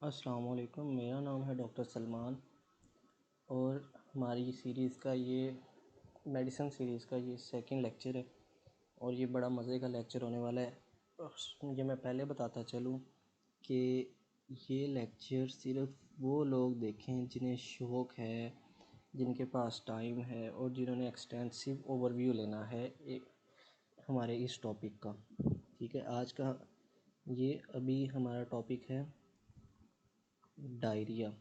अस्सलाम वालेकुम। मेरा नाम है डॉक्टर सलमान और हमारी सीरीज़ का ये मेडिसिन सीरीज़ का ये सेकंड लेक्चर है और ये बड़ा मज़े का लेक्चर होने वाला है। ये मैं पहले बताता चलूँ कि ये लेक्चर सिर्फ़ वो लोग देखें जिन्हें शौक़ है, जिनके पास टाइम है और जिन्होंने एक्सटेंसिव ओवरव्यू लेना है हमारे इस टॉपिक का। ठीक है, आज का ये अभी हमारा टॉपिक है डायरिया।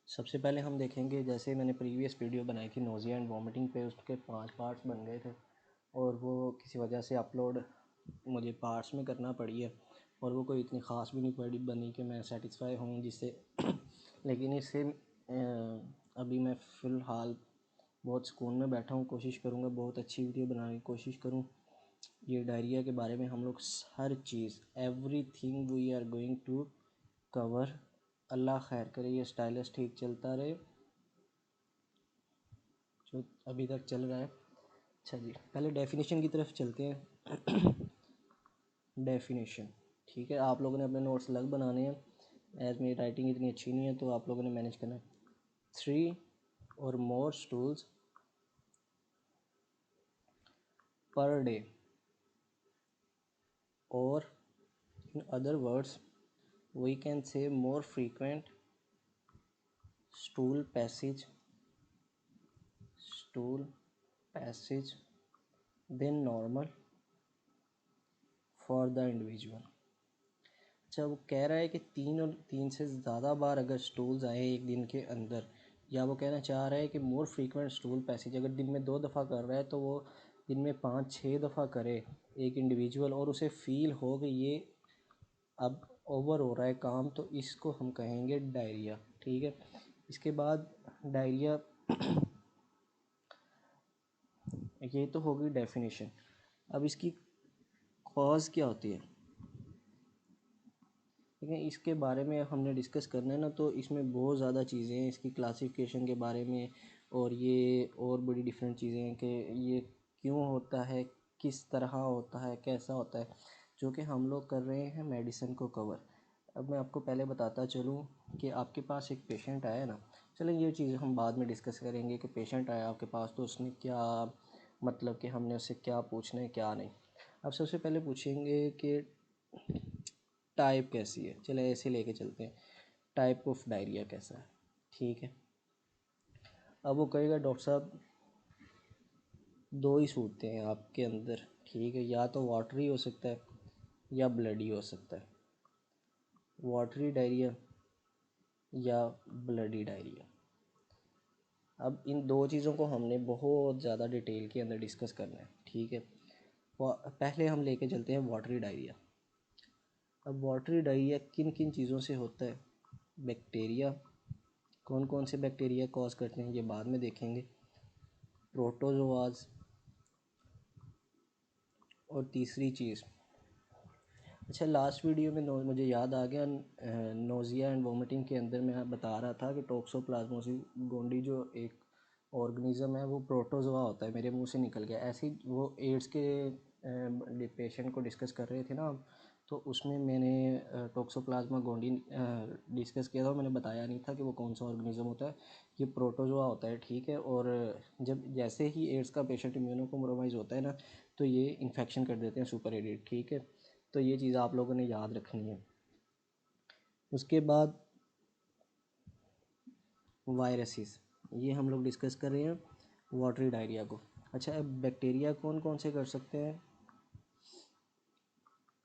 सबसे पहले हम देखेंगे, जैसे मैंने प्रीवियस वीडियो बनाई थी नोज़िया एंड वॉमिटिंग पे, उसके 5 पार्ट्स बन गए थे और वो किसी वजह से अपलोड मुझे पार्ट्स में करना पड़ी है और वो कोई इतनी ख़ास भी नहीं बनी कि मैं सेटिस्फाई हूँ जिससे लेकिन इससे अभी मैं फ़िलहाल बहुत सुकून में बैठा हूँ। कोशिश करूँगा बहुत अच्छी वीडियो बनाने की कोशिश करूँ। ये डायरिया के बारे में हम लोग हर चीज़ everything we are going to cover. अल्लाह खैर करे, ये स्टाइलस ठीक चलता रहे जो अभी तक चल रहा है। अच्छा जी, पहले डेफिनेशन की तरफ चलते हैं। डेफिनेशन, ठीक है, आप लोगों ने अपने नोट्स अलग बनाने हैं। एज मेरी राइटिंग इतनी अच्छी नहीं है तो आप लोगों ने मैनेज करना है। 3 or more stools per day, or in other words we can say more frequent stool passage than normal for the individual। अच्छा, वो कह रहा है कि 3 से ज़्यादा बार अगर स्टूल्स आए एक दिन के अंदर, या वो कहना चाह रहा है कि मोर फ्रीक्वेंट स्टूल पैसेज अगर दिन में 2 दफ़ा कर रहा है तो वो दिन में 5-6 दफ़ा करे एक इंडिविजुअल और उसे फ़ील हो कि ये अब ओवर हो रहा है काम, तो इसको हम कहेंगे डायरिया। ठीक है, इसके बाद डायरिया ये तो होगी डेफिनेशन। अब इसकी कॉज क्या होती है, ठीक है, इसके बारे में हमने डिस्कस करना है ना, तो इसमें बहुत ज़्यादा चीज़ें हैं इसकी क्लासिफिकेशन के बारे में, और ये और बड़ी डिफरेंट चीज़ें हैं कि ये क्यों होता है, किस तरह होता है, कैसा होता है, जो कि हम लोग कर रहे हैं मेडिसिन को कवर। अब मैं आपको पहले बताता चलूँ कि आपके पास एक पेशेंट आया ना, चलें ये चीज़ हम बाद में डिस्कस करेंगे कि पेशेंट आया आपके पास तो उसने क्या, मतलब कि हमने उससे क्या पूछना है क्या नहीं। अब सबसे पहले पूछेंगे कि टाइप कैसी है, चले ऐसे लेके चलते हैं, टाइप ऑफ डायरिया कैसा है। ठीक है, अब वो कहेगा डॉक्टर साहब 2 ही सूरतें हैं आपके अंदर, ठीक है, या तो वाटरी हो सकता है या ब्लडी हो सकता है, वाटरी डायरिया या ब्लडी डायरिया। अब इन 2 चीज़ों को हमने बहुत ज़्यादा डिटेल के अंदर डिस्कस करना है। ठीक है, पहले हम लेके चलते हैं वाटरी डायरिया। अब वाटरी डायरिया किन किन चीज़ों से होता है, बैक्टीरिया, कौन कौन से बैक्टीरिया कॉज करते हैं ये बाद में देखेंगे, प्रोटोजोआज, और तीसरी चीज़, अच्छा लास्ट वीडियो में मुझे याद आ गया, नोज़िया एंड वोमिटिंग के अंदर मैं बता रहा था कि टोक्सोप्लाज्मोसिस गोंडी जो एक ऑर्गेनिज़म है वो प्रोटोजोआ होता है, मेरे मुंह से निकल गया। ऐसे ही वो एड्स के पेशेंट को डिस्कस कर रहे थे ना, तो उसमें मैंने टोक्सोप्लाज्मा गोंडी डिस्कस किया था, मैंने बताया नहीं था कि वो कौन सा ऑर्गेनिज़म होता है, ये प्रोटोजोआ होता है। ठीक है, और जब जैसे ही एड्स का पेशेंट इम्यूनो कॉम्प्रोमाइज़ होता है ना, तो ये इन्फेक्शन कर देते हैं सुपर एडिड। ठीक है, तो ये चीज़ आप लोगों ने याद रखनी है। उसके बाद वायरसेस, ये हम लोग डिस्कस कर रहे हैं वाटरी डायरिया को। अच्छा, अब बैक्टीरिया कौन कौन से कर सकते हैं,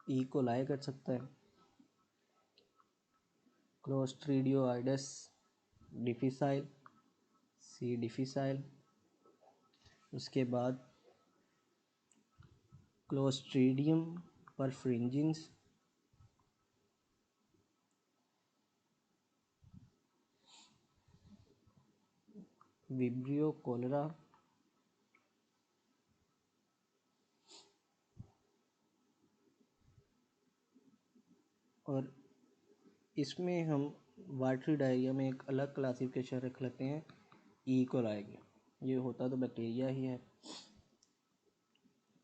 ई कोलाई कर सकता है, क्लोस्ट्रीडियोइडस डिफिसाइल, सी डिफिसाइल, उसके बाद क्लोस्ट्रीडियम परफ्रिंजिंस, विब्रियो कोलेरा, और इसमें हम वाटरी डायरिया में एक अलग क्लासिफिकेशन रख लेते हैं ई कोलाई की, ये होता तो बैक्टीरिया ही है।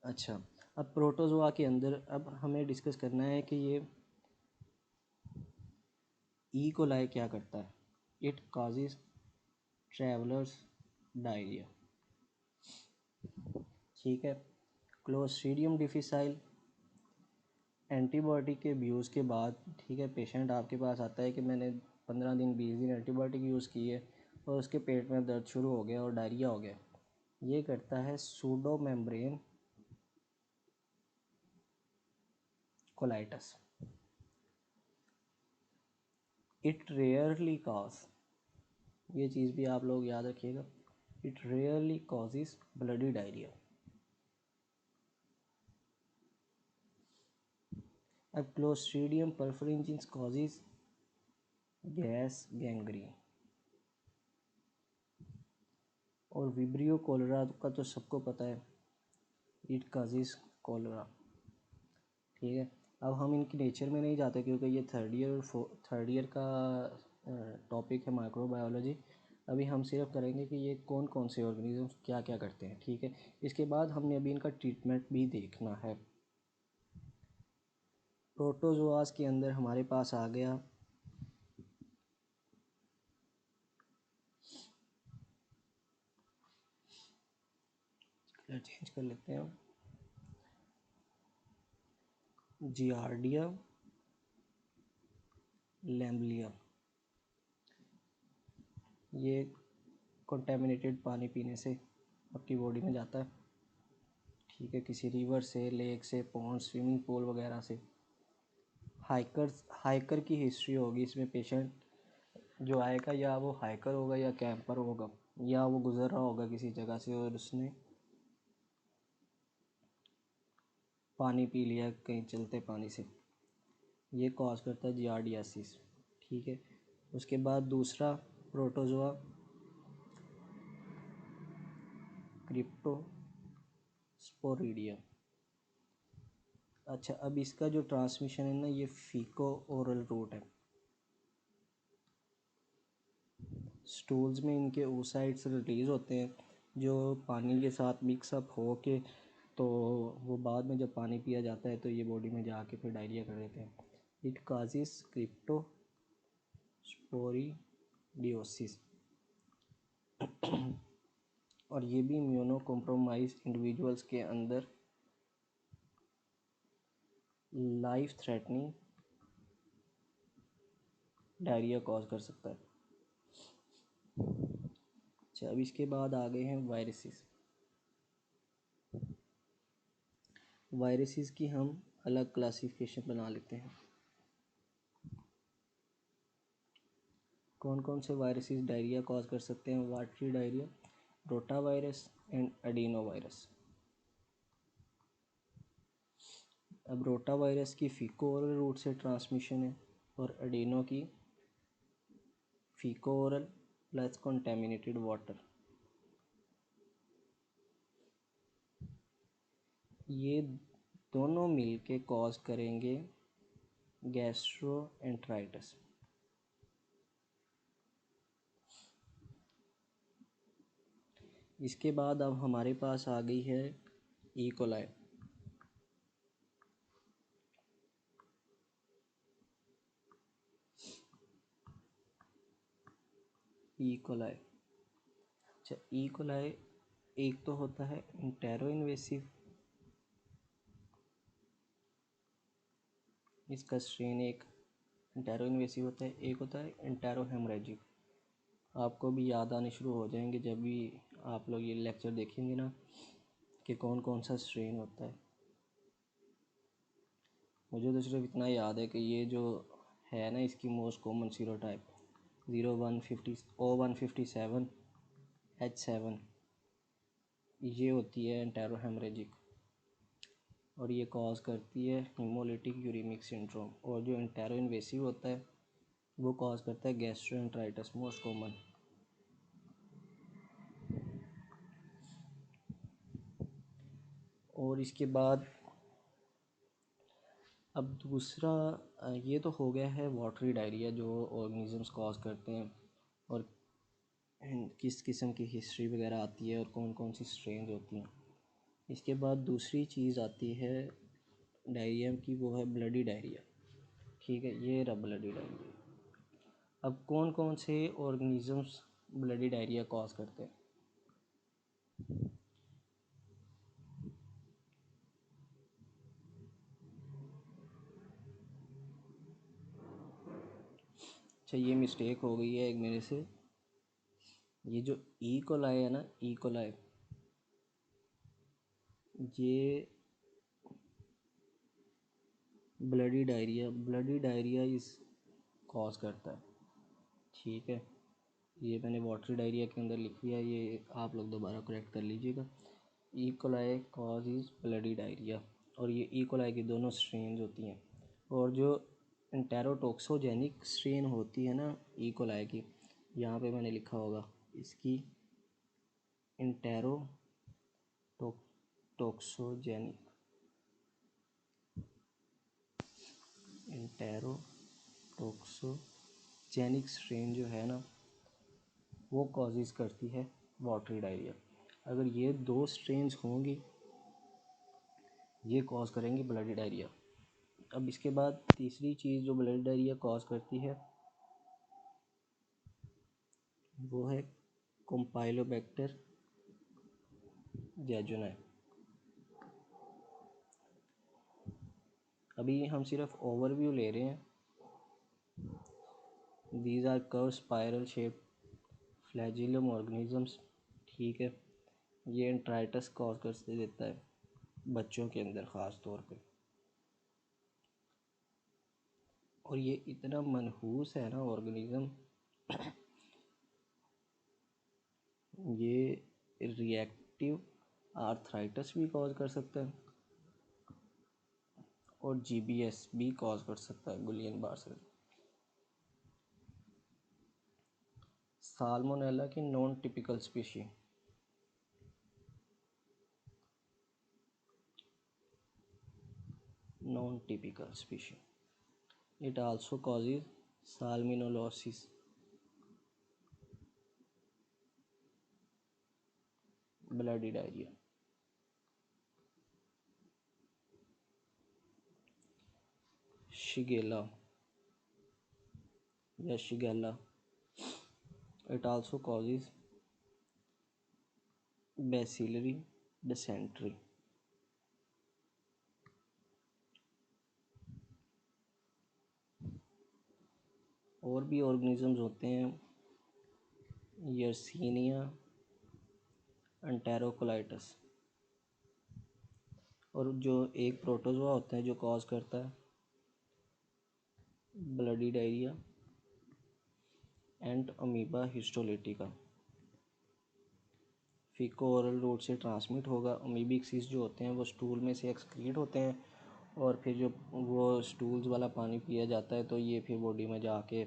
अच्छा, अब प्रोटोजोआ के अंदर अब हमें डिस्कस करना है कि ये ई कोलाई क्या करता है? It causes travellers diarrhoea. ठीक है। क्लोस्ट्रीडियम डिफिसाइल एंटीबायोटिक के यूज़ के बाद, ठीक है, पेशेंट आपके पास आता है कि मैंने 15 दिन 20 दिन एंटीबायोटिक यूज़ की है और उसके पेट में दर्द शुरू हो गया और डायरिया हो गया। ये करता है pseudo membrane colitis. It rarely cause, ये चीज़ भी आप लोग याद रखिएगा, it rarely causes bloody diarrhoea. अब क्लोस्ट्रीडियम परफरेंजिन्स कॉजेज गैस गैंग्रीन। और विब्रियो कोलेरा का तो सबको पता है, इट कॉजेज कोलेरा। ठीक है। अब हम इनके नेचर में नहीं जाते क्योंकि ये थर्ड ईयर का टॉपिक है माइक्रोबायोलॉजी। अभी हम सिर्फ करेंगे कि ये कौन कौन से ऑर्गेनिज्म क्या क्या करते हैं। ठीक है। इसके बाद हमने अभी इनका ट्रीटमेंट भी देखना है। प्रोटोजोआस के अंदर हमारे पास आ गया कलर चेंज कर लेते हैं, जियार्डिया लैम्बलिया। ये कंटेमिनेटेड पानी पीने से आपकी बॉडी में जाता है। ठीक है, किसी रिवर से, लेक से, पॉन्ड, स्विमिंग पूल वगैरह से। हाइकर की हिस्ट्री होगी इसमें। पेशेंट जो आएगा या वो हाइकर होगा या कैंपर होगा या वो गुजर रहा होगा किसी जगह से और उसने पानी पी लिया कहीं चलते पानी से। ये कॉज करता है जियार्डियासिस। ठीक है। उसके बाद दूसरा प्रोटोजोआ क्रिप्टोस्पोरिडियम। अच्छा, अब इसका जो ट्रांसमिशन है ना, ये फीको ओरल रूट है। स्टूल्स में इनके oocytes रिलीज़ होते हैं जो पानी के साथ मिक्सअप हो के, तो वो बाद में जब पानी पिया जाता है तो ये बॉडी में जाके फिर डायरिया कर देते हैं। It causes cryptosporidiosis. और ये भी इम्यूनो कॉम्प्रोमाइज इंडिविजुअल्स के अंदर लाइफ थ्रेटनिंग डायरिया कॉज कर सकता है। अच्छा, अब इसके बाद आ गए हैं वायरसेस। वायरसेस की हम अलग क्लासिफिकेशन बना लेते हैं। कौन कौन से वायरसेस डायरिया कॉज कर सकते हैं? Watery diarrhoea, rota virus and adeno virus. अब रोटा वायरस की फीको ओरल रूट से ट्रांसमिशन है और एडिनो की फीको ओरल प्लस कंटेमिनेटेड वाटर। ये दोनों मिलके कॉज करेंगे गैस्ट्रोएंटराइटिस। इसके बाद अब हमारे पास आ गई है ई कोलाई। E coli. अच्छा, ई कोलाई एक तो होता है इंटेरो इन्वेसिव, इसका स्ट्रेन एक इंटेरो इन्वेसिव होता है, एक होता है इंटेरो हेमरेजिक। आपको भी याद आने शुरू हो जाएंगे जब भी आप लोग ये लेक्चर देखेंगे ना कि कौन कौन सा स्ट्रेन होता है। मुझे तो सिर्फ इतना याद है कि ये जो है ना, इसकी मोस्ट कॉमन सीरोटाइप 157H7 ये होती है इंटेरो हेमरेजिक और ये कॉज करती है हीमोलिटिक यूरेमिक सिंड्रोम। और जो इंटेरो इन्वेसिव होता है वो कॉज करता है गैस्ट्रोएंटराइटिस, मोस्ट कॉमन। और इसके बाद अब दूसरा, ये तो हो गया है वाटरी डायरिया जो ऑर्गेनिजम्स कॉज करते हैं और किस किस्म की हिस्ट्री वगैरह आती है और कौन कौन सी स्ट्रेन होती हैं। इसके बाद दूसरी चीज़ आती है डायरिया की, वो है ब्लडी डायरिया। ठीक है, ये रहा ब्लडी डायरिया। अब कौन कौन से ऑर्गेनिजम्स ब्लडी डायरिया कॉज करते हैं? अच्छा, ये मिस्टेक हो गई है एक मेरे से। ये जो ई कोलाई है ना, ई कोलाई, ये ब्लडी डायरिया इस कॉज करता है, ठीक है। ये मैंने वाटरी डायरिया के अंदर लिख लिया, ये आप लोग दोबारा करेक्ट कर लीजिएगा। E coli cause is bloody diarrhoea, और ये ई कोलाई की दोनों स्ट्रेन होती हैं। और जो एंटेरोटॉक्सोजेनिक स्ट्रेन होती है ना ई कोलाई की, यहाँ पे मैंने लिखा होगा इसकी एंटेरोटॉक्सोजेनिक स्ट्रेन जो है ना, वो कॉजेज़ करती है वाटरी डायरिया। अगर ये दो स्ट्रेन्स होंगी, ये कॉज करेंगे ब्लडी डायरिया। अब इसके बाद तीसरी चीज़ जो ब्लडी डायरिया कॉज करती है वो है कॉम्पाइलोबैक्टर जेजुनाई। अभी हम सिर्फ ओवरव्यू ले रहे हैं। These are curve spiral shape flagellum organisms, ठीक है। ये एंट्राइटिस कॉज कर देता है बच्चों के अंदर ख़ास तौर पे, और ये इतना मनहूस है ना ऑर्गेनिज़म, ये रिएक्टिव आर्थराइटिस भी कॉज कर सकता है और जीबीएस भी कॉज कर सकता है, गुलियन बार्सल। साल्मोनेला की non typical species, it also causes salmonellosis, bloody diarrhea। Shigella या Shigella, it also causes bacillary dysentery। और भी ऑर्गेनिजम्स होते हैं, यर्सीनिया एंटेरोकोलाइटस, और जो एक प्रोटोजोआ होता है जो कॉज करता है bloody diarrhoea, and amoeba histolytica. Faeco oral route से ट्रांसमिट होगा। अमीबिक सिस्ट जो होते हैं वो स्टूल में से एक्सक्रीट होते हैं, और फिर जो वो स्टूल्स वाला पानी पिया जाता है तो ये फिर बॉडी में जाके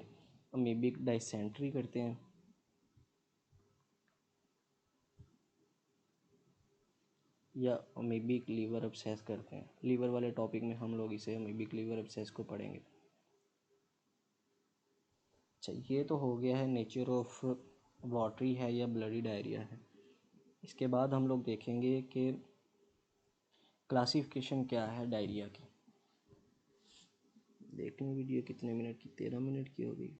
अमीबिक डाइसेंट्री करते हैं, या अमीबिक लीवर एब्सेस करते हैं। लीवर वाले टॉपिक में हम लोग इसे अमीबिक लीवर एब्सेस को पढ़ेंगे। अच्छा, ये तो हो गया है नेचर ऑफ वाटरी है या ब्लडी डायरिया है। इसके बाद हम लोग देखेंगे कि क्लासिफिकेशन क्या है डायरिया की। देखें वीडियो कितने मिनट की, 13 मिनट की हो गई।